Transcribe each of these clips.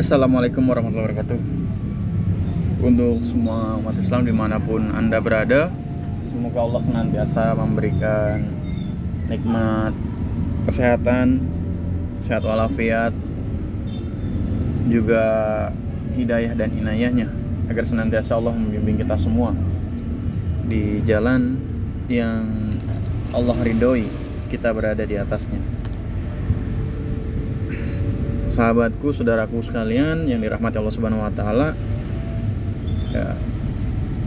Assalamualaikum warahmatullahi wabarakatuh. Untuk semua umat Islam dimanapun Anda berada, semoga Allah senantiasa memberikan nikmat kesehatan, sehat walafiat, juga hidayah dan inayahnya, agar senantiasa Allah membimbing kita semua di jalan yang Allah ridhoi, kita berada di atasnya. Sahabatku, saudaraku sekalian yang dirahmati Allah Subhanahu wa taala, ya,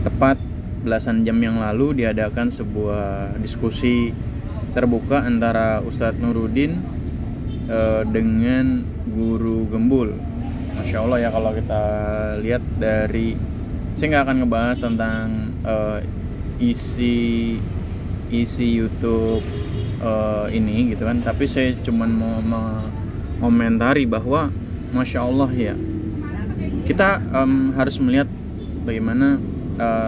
tepat belasan jam yang lalu diadakan sebuah diskusi terbuka antara Ustadz Nuruddin dengan Guru Gembul. Masya Allah ya, kalau kita lihat dari, saya nggak akan ngebahas tentang isi YouTube ini gitu kan, tapi saya cuman mau komentari bahwa Masya Allah ya, kita harus melihat bagaimana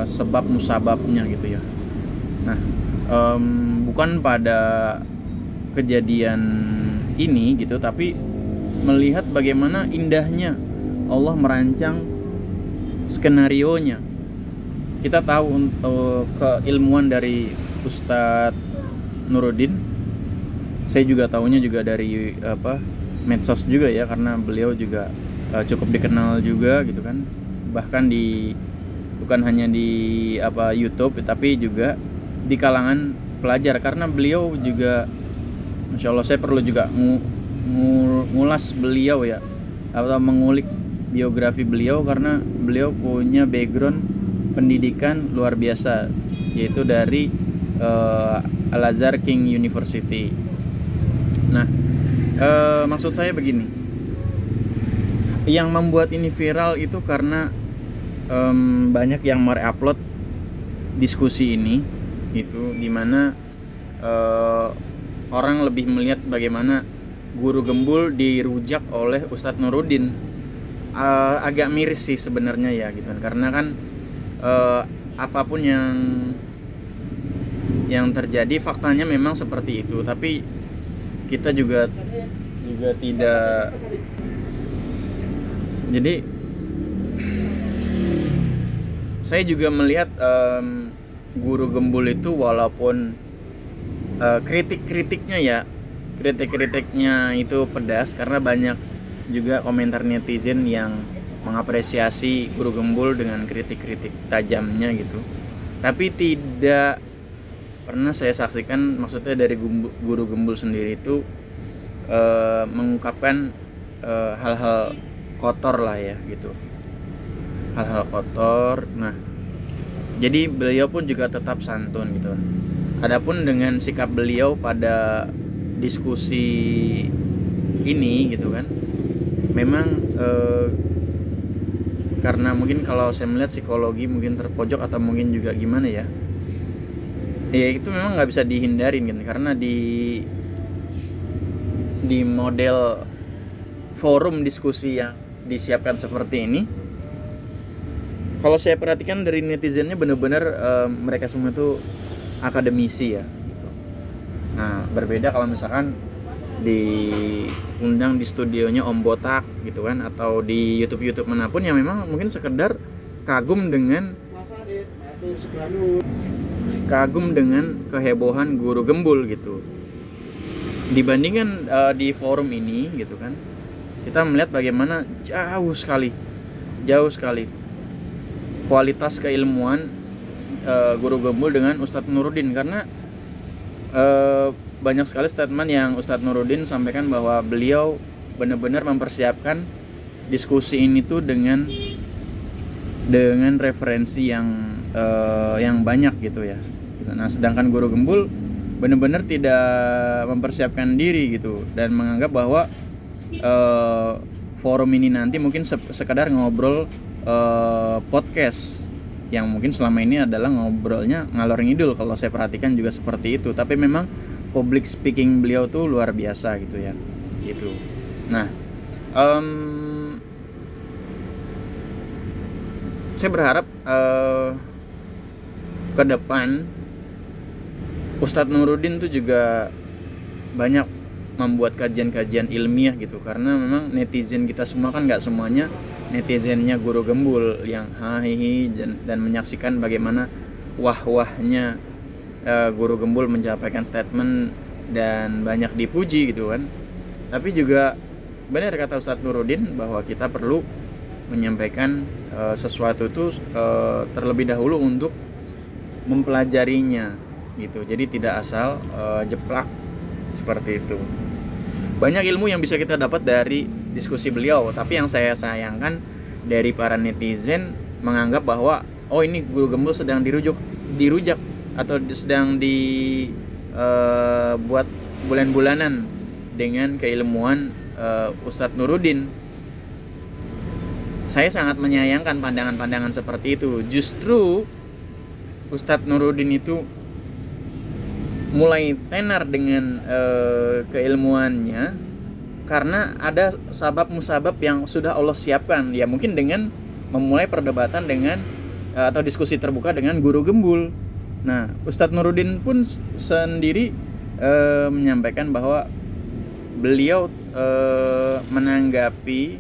sebab musababnya gitu ya. Nah, bukan pada kejadian ini gitu, tapi melihat bagaimana indahnya Allah merancang skenarionya. Kita tahu untuk keilmuan dari Ustadz Nuruddin, saya juga tahunya juga dari medsos juga ya, karena beliau juga cukup dikenal juga gitu kan, bahkan bukan hanya di YouTube, tapi juga di kalangan pelajar, karena beliau juga Masya Allah, saya perlu juga ngulas beliau ya, atau mengulik biografi beliau, karena beliau punya background pendidikan luar biasa, yaitu dari Al-Azhar King University. Nah, maksud saya begini, yang membuat ini viral itu karena banyak yang mereupload diskusi ini, itu dimana orang lebih melihat bagaimana Guru Gembul dirujak oleh Ustadz Nuruddin. Agak miris sih sebenarnya ya gitu kan, karena kan apapun yang terjadi faktanya memang seperti itu, tapi kita juga tidak. Jadi saya juga melihat Guru Gembul itu, walaupun kritik-kritiknya itu pedas, karena banyak juga komentar netizen yang mengapresiasi Guru Gembul dengan kritik-kritik tajamnya gitu, tapi tidak pernah saya saksikan, maksudnya dari Guru Gembul sendiri itu mengungkapkan hal-hal kotor lah ya gitu, hal-hal kotor. Nah, jadi beliau pun juga tetap santun gitu. Adapun dengan sikap beliau pada diskusi ini gitu kan, memang karena mungkin kalau saya melihat psikologi mungkin terpojok, atau mungkin juga gimana ya, itu memang nggak bisa dihindarin gitu, karena di model forum diskusi yang disiapkan seperti ini, kalau saya perhatikan dari netizennya benar-benar mereka semua itu akademisi ya gitu. Nah, berbeda kalau misalkan diundang di studionya Om Botak gitu kan, atau di YouTube manapun, yang memang mungkin sekedar kagum dengan kehebohan Guru Gembul gitu. Dibandingkan di forum ini gitu kan, kita melihat bagaimana jauh sekali kualitas keilmuan Guru Gembul dengan Ustadz Nuruddin, karena banyak sekali statement yang Ustadz Nuruddin sampaikan bahwa beliau benar-benar mempersiapkan diskusi ini tuh dengan referensi yang banyak gitu ya. Nah, sedangkan Guru Gembul benar-benar tidak mempersiapkan diri gitu, dan menganggap bahwa forum ini nanti mungkin sekedar ngobrol podcast, yang mungkin selama ini adalah ngobrolnya ngalor ngidul, kalau saya perhatikan juga seperti itu. Tapi memang public speaking beliau tuh luar biasa gitu ya gitu. Nah, saya berharap ke depan Ustadz Nuruddin tuh juga banyak membuat kajian-kajian ilmiah gitu, karena memang netizen kita semua kan nggak semuanya netizennya guru gembul yang hahihi dan menyaksikan bagaimana wah-wahnya guru gembul menyampaikan statement dan banyak dipuji gitu kan. Tapi juga benar kata Ustadz Nuruddin bahwa kita perlu menyampaikan sesuatu itu terlebih dahulu untuk mempelajarinya gitu. Jadi tidak asal jeplak seperti itu. Banyak ilmu yang bisa kita dapat dari diskusi beliau, tapi yang saya sayangkan dari para netizen menganggap bahwa oh ini guru gembul sedang dirujak atau sedang dibuat bulan-bulanan dengan keilmuan Ustadz Nuruddin. Saya sangat menyayangkan pandangan-pandangan seperti itu. Justru Ustadz Nuruddin itu mulai tenar dengan keilmuannya karena ada sabab musabab yang sudah Allah siapkan. Ya mungkin dengan memulai perdebatan dengan atau diskusi terbuka dengan guru gembul. Nah, Ustadz Nuruddin pun sendiri menyampaikan bahwa beliau menanggapi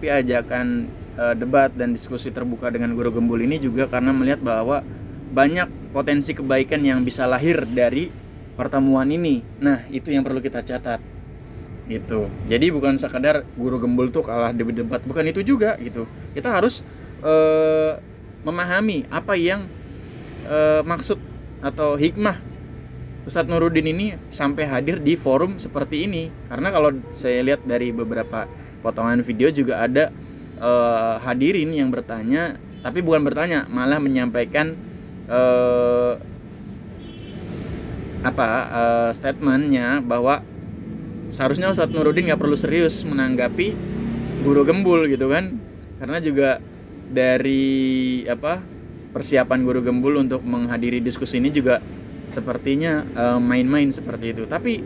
ajakan debat dan diskusi terbuka dengan guru gembul ini juga karena melihat bahwa banyak potensi kebaikan yang bisa lahir dari pertemuan ini. Nah, itu yang perlu kita catat. Gitu. Jadi bukan sekadar guru gembul tuh kalah di debat, bukan itu juga gitu. Kita harus memahami apa yang maksud atau hikmah Ustadz Nuruddin ini sampai hadir di forum seperti ini. Karena kalau saya lihat dari beberapa potongan video juga ada hadirin yang bertanya, tapi bukan bertanya, malah menyampaikan statementnya bahwa seharusnya Ustadz Nuruddin nggak perlu serius menanggapi guru gembul gitu kan, karena juga dari persiapan guru gembul untuk menghadiri diskusi ini juga sepertinya main-main seperti itu. Tapi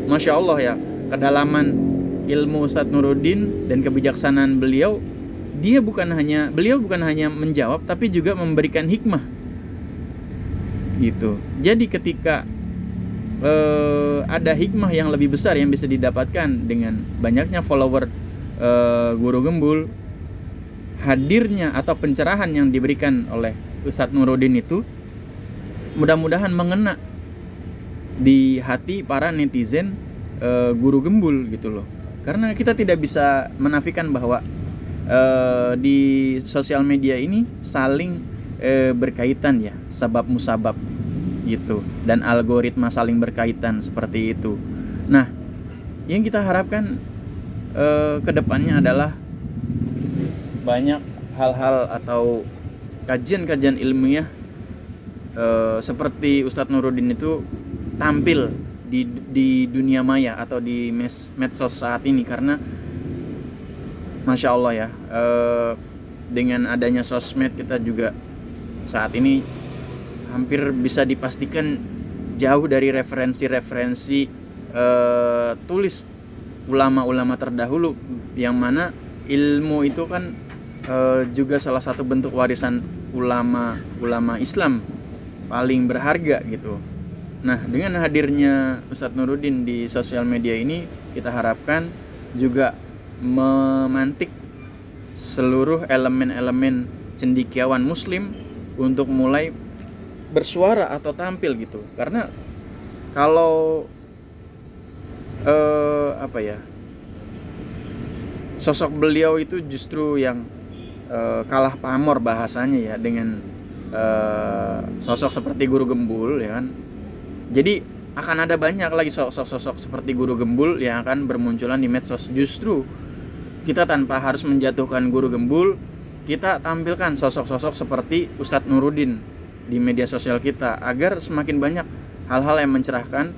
Masya Allah ya, kedalaman ilmu Ustadz Nuruddin dan kebijaksanaan beliau, bukan hanya menjawab tapi juga memberikan hikmah gitu. Jadi ketika ada hikmah yang lebih besar yang bisa didapatkan dengan banyaknya follower guru gembul, hadirnya atau pencerahan yang diberikan oleh Ustadz Nuruddin itu mudah-mudahan mengena di hati para netizen guru gembul gitu loh. Karena kita tidak bisa menafikan bahwa di sosial media ini saling berkaitan ya, sabab musabab gitu, dan algoritma saling berkaitan seperti itu. Nah, yang kita harapkan kedepannya adalah banyak hal-hal atau kajian-kajian ilmiah seperti Ustadz Nuruddin itu tampil di dunia maya atau di medsos saat ini. Karena Masya Allah ya, dengan adanya sosmed kita juga saat ini hampir bisa dipastikan jauh dari referensi-referensi tulis ulama-ulama terdahulu, yang mana ilmu itu kan juga salah satu bentuk warisan ulama Islam paling berharga gitu. Nah, dengan hadirnya Ustadz Nuruddin di sosial media ini, kita harapkan juga memantik seluruh elemen-elemen cendekiawan muslim untuk mulai bersuara atau tampil gitu. Karena kalau sosok beliau itu justru yang kalah pamor bahasanya ya dengan sosok seperti guru gembul ya kan. Jadi akan ada banyak lagi sosok-sosok seperti guru gembul yang akan bermunculan di medsos. Justru kita tanpa harus menjatuhkan guru gembul, kita tampilkan sosok-sosok seperti Ustadz Nuruddin di media sosial kita, agar semakin banyak hal-hal yang mencerahkan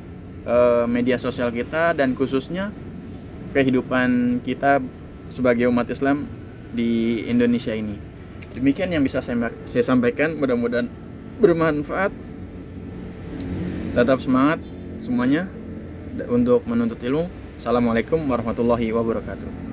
media sosial kita dan khususnya kehidupan kita sebagai umat Islam di Indonesia ini. Demikian yang bisa saya sampaikan, mudah-mudahan bermanfaat. Tetap semangat semuanya untuk menuntut ilmu. Assalamualaikum warahmatullahi wabarakatuh.